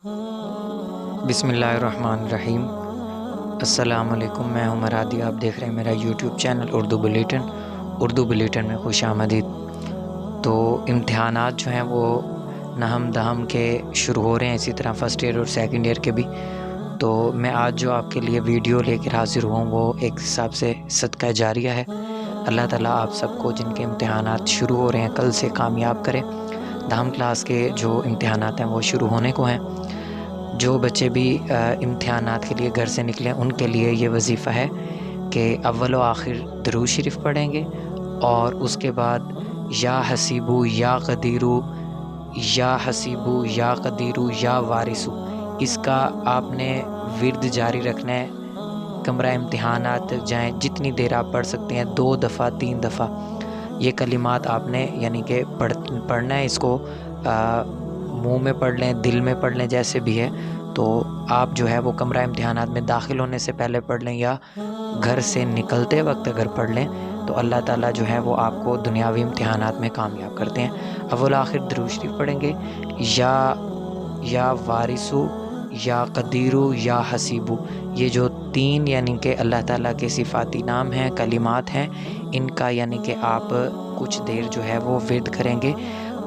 बिस्मिल्लाहिर्रहमानिर्रहीम। अस्सलाम वालेकुम। मैं हूं मरादी, आप देख रहे हैं मेरा यूट्यूब चैनल उर्दू बुलेटिन में खुश आमदीद। तो इम्तिहानात जो हैं वो नहम दहम के शुरू हो रहे हैं, इसी तरह फ़र्स्ट ईयर और सेकंड ईयर के भी। तो मैं आज जो आपके लिए वीडियो लेकर हाज़िर हुआ हूँ वो एक हिसाब से सदका जारिया है। अल्लाह ताला आप सबको जिनके इम्तिहानात शुरू हो रहे हैं कल से कामयाब करें। दहम क्लास के जो इम्तिहानात हैं वो शुरू होने को हैं। जो बच्चे भी इम्तिहानात के लिए घर से निकले उनके लिए ये वजीफ़ा है कि अव्वल व आखिर दरूद शरीफ पढ़ेंगे और उसके बाद या हसीबू या क़दीरू या हसीबू या क़दीरू या वारिसू, इसका आपने विर्द जारी रखना है। कमरा इम्तिहानात तक जाएँ, जितनी देर आप पढ़ सकते हैं, 2 दफ़ा 3 दफ़ा ये कलिमात आपने यानी कि पढ़ना है। इसको मुंह में पढ़ लें, दिल में पढ़ लें, जैसे भी है। तो आप जो है वो कमरा इम्तिहानात में दाखिल होने से पहले पढ़ लें या घर से निकलते वक्त अगर पढ़ लें तो अल्लाह ताला जो है वो आपको दुनियावी इम्तिहानात में कामयाब करते हैं। अव्वल आखिर दरूद शरीफ पढ़ेंगे, या वारिसू या क़दीरू या हसीबू, ये जो 3 यानी कि अल्लाह ताला के सिफ़ाती नाम हैं, कलिमात हैं, इनका यानी कि आप कुछ देर जो है वो विर्द करेंगे।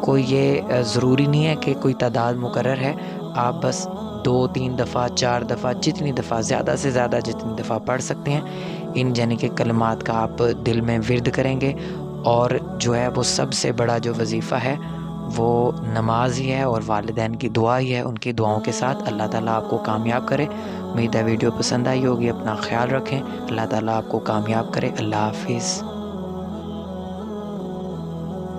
कोई ये ज़रूरी नहीं है कि कोई तादाद मुकर्रर है, आप बस 2-3 दफ़ा 4 दफ़ा जितनी दफ़ा ज़्यादा से ज़्यादा जितनी दफ़ा पढ़ सकते हैं इन यानी कि कलिमात का आप दिल में विर्द करेंगे। और जो है वो सबसे बड़ा जो वजीफ़ा है वो नमाज ही है और वालिदैन की दुआ ही है। उनकी दुआओं के साथ अल्लाह ताला आपको कामयाब करे। उम्मीद है वीडियो पसंद आई होगी। अपना ख्याल रखें। अल्लाह ताला आपको कामयाब करे। अल्लाह हाफिज़।